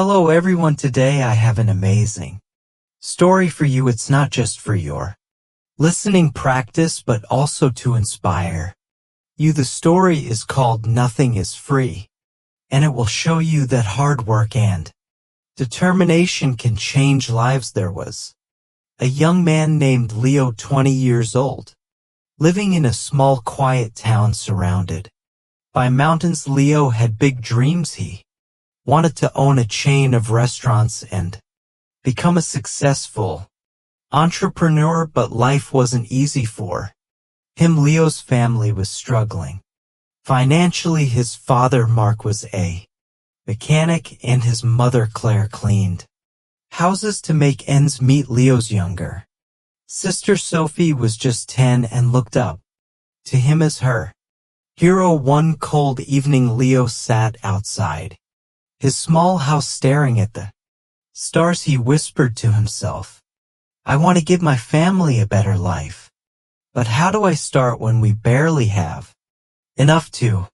Hello everyone, today I have an amazing story for you. It's not just for your listening practice but also to inspire you. The story is called Nothing is Free, and it will show you that hard work and determination can change lives. There was a young man named Leo, 20 years old, living in a small quiet town surrounded by mountains. Leo had big dreams. He wanted to own a chain of restaurants and become a successful entrepreneur, but life wasn't easy for him. Leo's family was struggling financially. His father, Mark, was a mechanic, and his mother, Claire, cleaned houses to make ends meet. Leo's younger sister, Sophie, was just 10 and looked up to him as her hero. One cold evening, Leo sat outside his small house staring at the stars. He whispered to himself, "I want to give my family a better life. But how do I start when we barely have enough to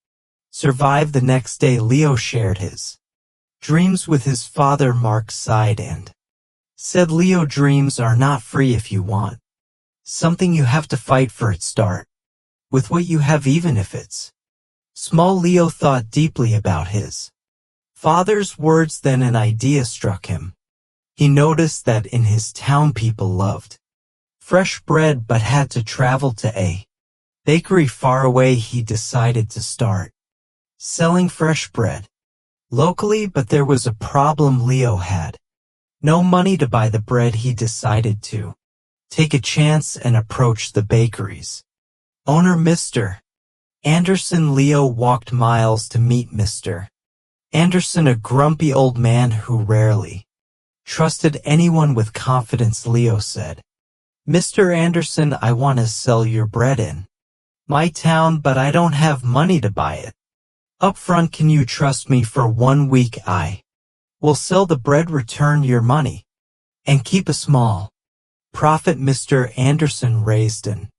survive?" The next day, Leo shared his dreams with his father. Mark sighed and said, "Leo, dreams are not free. If you want something, you have to fight for it. Start with what you have, even if it's small." Leo thought deeply about his father's words, then an idea struck him. He noticed that in his town people loved fresh bread but had to travel to a bakery far away. He decided to start selling fresh bread locally, but there was a problem. Leo had no money to buy the bread. He decided to take a chance and approach the bakery's owner, Mr. Anderson. Leo walked miles to meet Mr. Anderson, a grumpy old man who rarely trusted anyone with confidence. Leo said, "Mr. Anderson, I want to sell your bread in my town, but I don't have money to buy it up front. Can you trust me for 1 week? I will sell the bread, return your money, and keep a small profit." Mr. Anderson raised an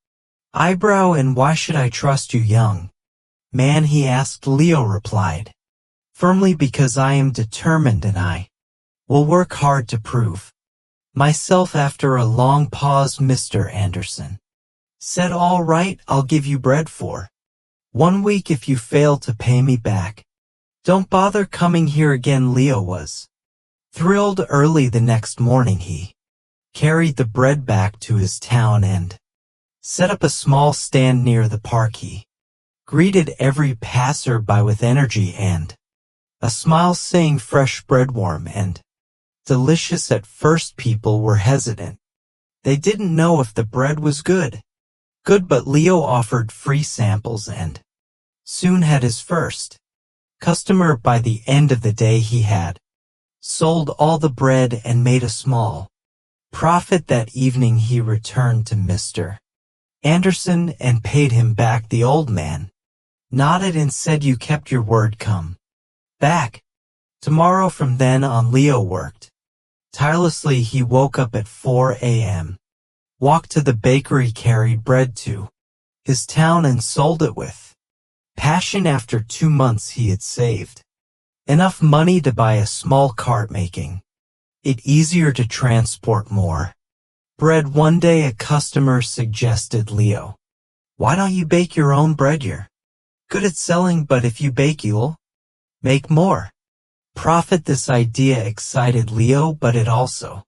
eyebrow. "And why should I trust you, young man?" he asked. Leo replied firmly, "Because I am determined and I will work hard to prove myself." After a long pause, Mr. Anderson said, "All right, I'll give you bread for 1 week. If you fail to pay me back, don't bother coming here again." Leo was thrilled. Early the next morning, he carried the bread back to his town and set up a small stand near the park. He greeted every passerby with energy and a smile, saying, "Fresh bread, warm and delicious." At first, people were hesitant. They didn't know if the bread was good, but Leo offered free samples and soon had his first customer. By the end of the day, he had sold all the bread and made a small profit. That evening, he returned to Mr. Anderson and paid him back. The old man nodded and said, "You kept your word. Come back tomorrow." From then on, Leo worked tirelessly. He woke up at 4 a.m., walked to the bakery, carried bread to his town, and sold it with passion. After 2 months, he had saved enough money to buy a small cart, making it easier to transport more bread. One day, a customer suggested, "Leo, why don't you bake your own bread? You're good at selling, but if you bake, you'll make more profit." This idea excited Leo, but it also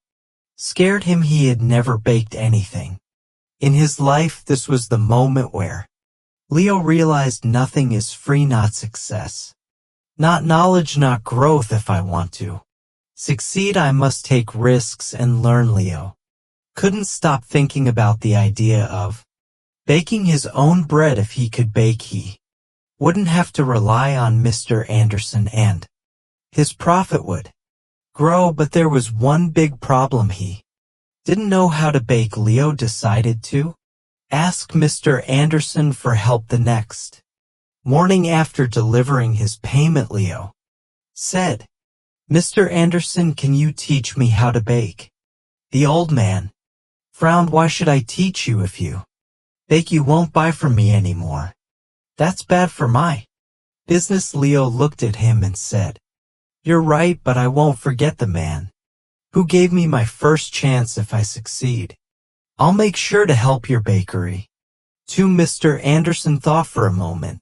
scared him. He had never baked anything in his life. This was the moment where Leo realized nothing is free, not success, not knowledge, not growth. If I want to succeed, I must take risks and learn. Leo couldn't stop thinking about the idea of baking his own bread. If he could bake, he wouldn't have to rely on Mr. Anderson, and his profit would grow. But there was one big problem. He didn't know how to bake. Leo decided to ask Mr. Anderson for help. The next morning, after delivering his payment, Leo said, "Mr. Anderson, can you teach me how to bake?" The old man frowned. "Why should I teach you? If you bake, you won't buy from me anymore. That's bad for my business." Leo looked at him and said, You're right, but I won't forget the man who gave me my first chance if I succeed. I'll make sure to help your bakery. To Mr. Anderson thought for a moment.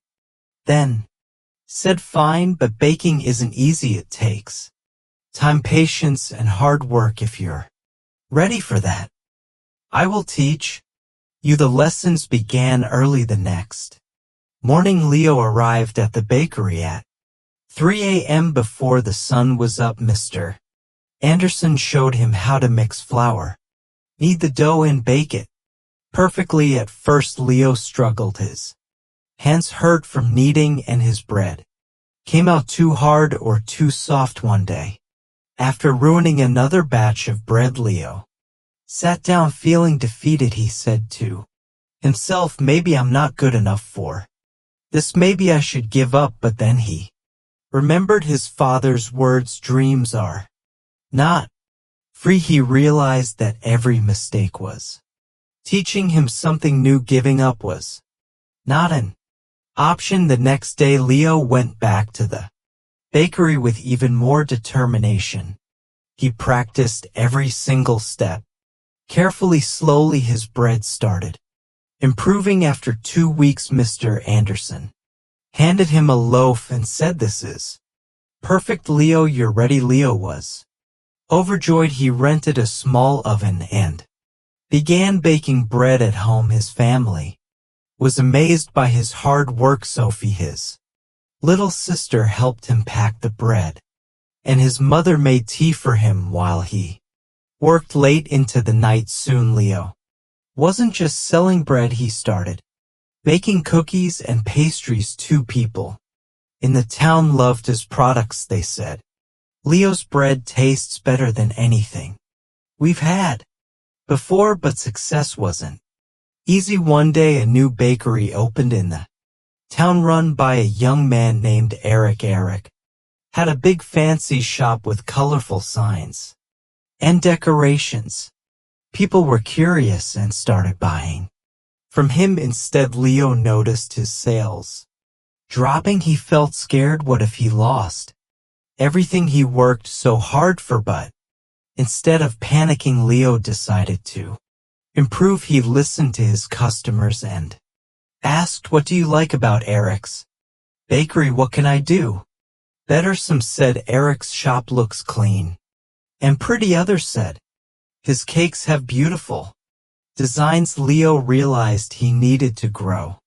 Then said, fine, but baking isn't easy. It takes time, patience, and hard work. If you're ready for that, I will teach you. The lessons began early the next morning. Leo arrived at the bakery at 3 a.m. before the sun was up. Mr. Anderson showed him how to mix flour, knead the dough, and bake it perfectly. At first, Leo struggled. His hands hurt from kneading, and his bread came out too hard or too soft. One day, after ruining another batch of bread, Leo sat down feeling defeated. He said to himself, maybe I'm not good enough for this. Maybe I should give up. But then he remembered his father's words, dreams are not free. He realized that every mistake was teaching him something new. Giving up was not an option. The next day, Leo went back to the bakery with even more determination. He practiced every single step carefully. Slowly, his bread started improving. After 2 weeks, Mr. Anderson handed him a loaf and said, this is perfect, Leo. You're ready. Leo was overjoyed. He rented a small oven and began baking bread at home. His family was amazed by his hard work. Sophie, his little sister, helped him pack the bread, and his mother made tea for him while he worked late into the night. Soon, Leo wasn't just selling bread. He started baking cookies and pastries too. People in the town loved his products. They said, Leo's bread tastes better than anything we've had before. But success wasn't easy. One day, a new bakery opened in the town, run by a young man named Eric. Eric had a big fancy shop with colorful signs and decorations. People were curious and started buying from him. Instead, Leo noticed his sales dropping. He felt scared. What if he lost everything he worked so hard for? But instead of panicking, Leo decided to improve. He listened to his customers and asked, what do you like about Eric's bakery? What can I do better? Some said, Eric's shop looks clean and pretty. Others said, his cakes have beautiful designs. Leo realized he needed to grow,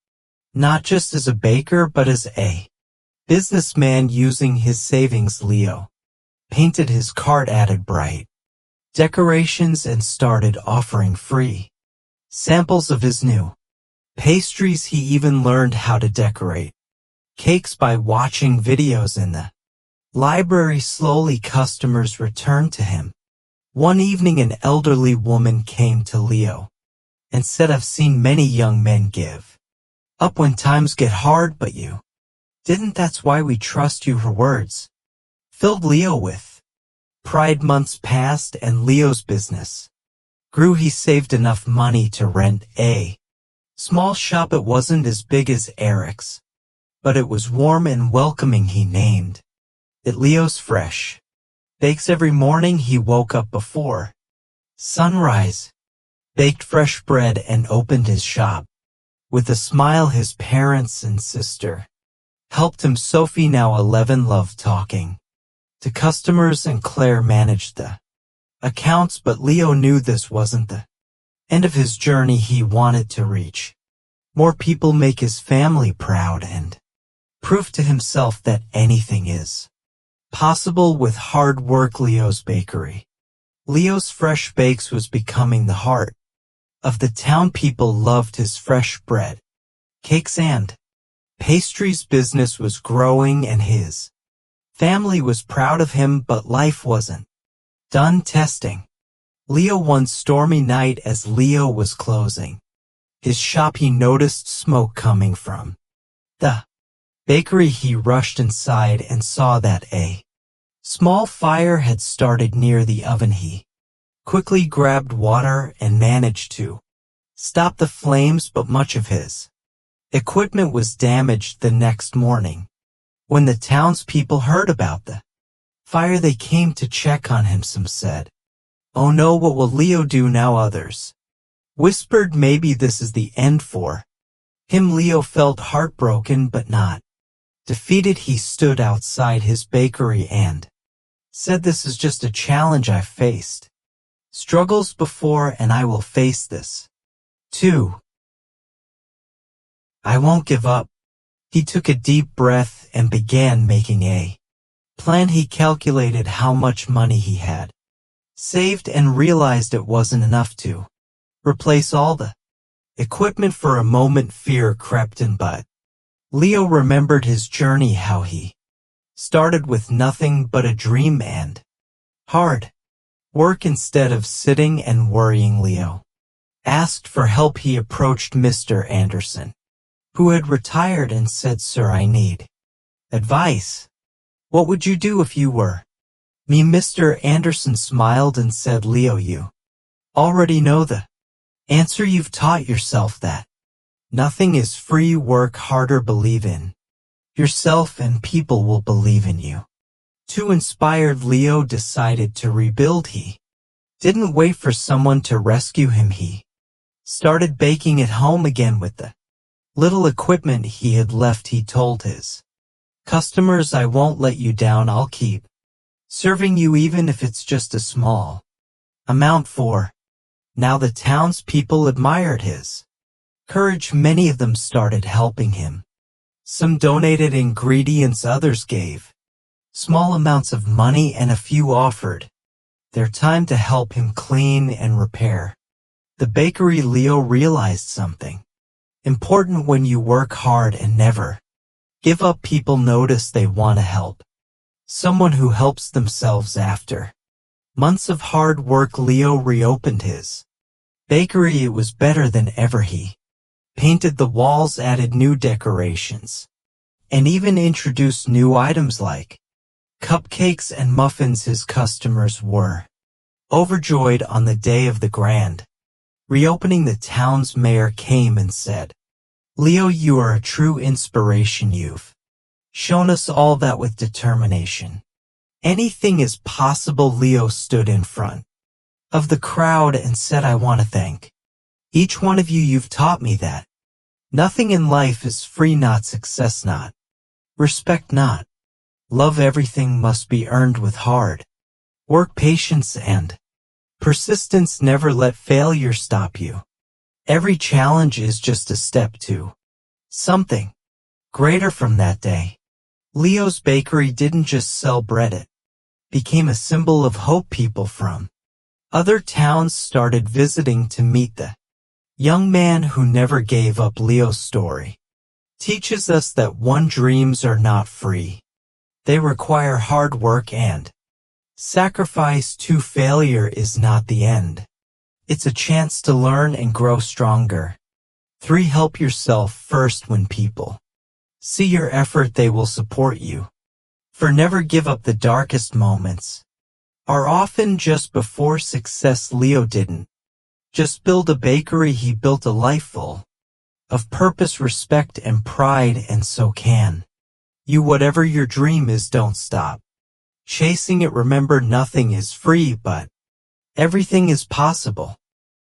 not just as a baker, but as a businessman. Using his savings, Leo painted his cart, added bright decorations, and started offering free samples of his new pastries. He even learned how to decorate cakes by watching videos in the library. Slowly, customers returned to him. One evening, an elderly woman came to Leo and said, I've seen many young men give up when times get hard, but you didn't. That's why we trust you. Her words filled Leo with pride. Months passed and Leo's business grew. He saved enough money to rent a small shop. It wasn't as big as Eric's, but it was warm and welcoming. He named it Leo's Fresh Bakes. Every morning he woke up before sunrise, baked fresh bread, and opened his shop with a smile. His parents and sister helped him. Sophie, now 11, loved talking to customers, and Claire managed the accounts. But Leo knew this wasn't the end of his journey. He wanted to reach more people, make his family proud, and prove to himself that anything is possible with hard work. Leo's Bakery, Leo's Fresh Bakes, was becoming the heart of the town. People loved his fresh bread, cakes, and pastries. Business was growing and his family was proud of him. But life wasn't done testing Leo. One stormy night, as Leo was closing his shop, he noticed smoke coming from the bakery. He rushed inside and saw that a small fire had started near the oven. He quickly grabbed water and managed to stop the flames, but much of his equipment was damaged. The next morning, when the townspeople heard about the Fire they came to check on him, some said. Oh no, what will Leo do now? Others whispered maybe this is the end for him. Leo felt heartbroken but not defeated. He stood outside his bakery and said, this is just a challenge I've faced. Struggles before and I will face this too. I won't give up. He took a deep breath and began making a plan. He calculated how much money he had saved and realized it wasn't enough to replace all the equipment. For a moment fear crept in, but Leo remembered his journey, how he started with nothing but a dream and hard work. Instead of sitting and worrying, Leo asked for help. He approached Mr. Anderson, who had retired, and said, Sir, I need advice. What would you do if you were me? Mr. Anderson smiled and said, Leo, you already know the answer. You've taught yourself that nothing is free. Work harder, believe in yourself, and people will believe in you. Too inspired, Leo decided to rebuild. He didn't wait for someone to rescue him. He started baking at home again with the little equipment he had left. He told his customers, I won't let you down. I'll keep serving you even if it's just a small amount. For now the townspeople admired his courage. Many of them started helping him. Some donated ingredients, others gave small amounts of money, and a few offered their time to help him clean and repair the bakery. Leo realized something important: when you work hard and never give up, people notice. They want to help someone who helps themselves. After months of hard work, Leo reopened his bakery. It was better than ever. He painted the walls, added new decorations, and even introduced new items like cupcakes and muffins. His customers were overjoyed. On the day of the grand reopening, the town's mayor came and said, Leo, you are a true inspiration. You've shown us all that with determination, anything is possible. Leo stood in front of the crowd and said, I want to thank each one of you. You've taught me that nothing in life is free, not success, not respect, not love. Everything must be earned with hard work, patience, and persistence. Never let failure stop you. Every challenge is just a step to something greater. From that day, Leo's bakery didn't just sell bread, it became a symbol of hope. People from other towns started visiting to meet the young man who never gave up. Leo's story teaches us that one, dreams are not free. They require hard work and sacrifice. 2, failure is not the end. It's a chance to learn and grow stronger. 3, help yourself first. When people see your effort, they will support you. 4, never give up. The darkest moments are often just before success. Leo didn't just build a bakery, he built a life full of purpose, respect, and pride. And so can you. Whatever your dream is, don't stop chasing it. Remember, nothing is free, but everything is possible.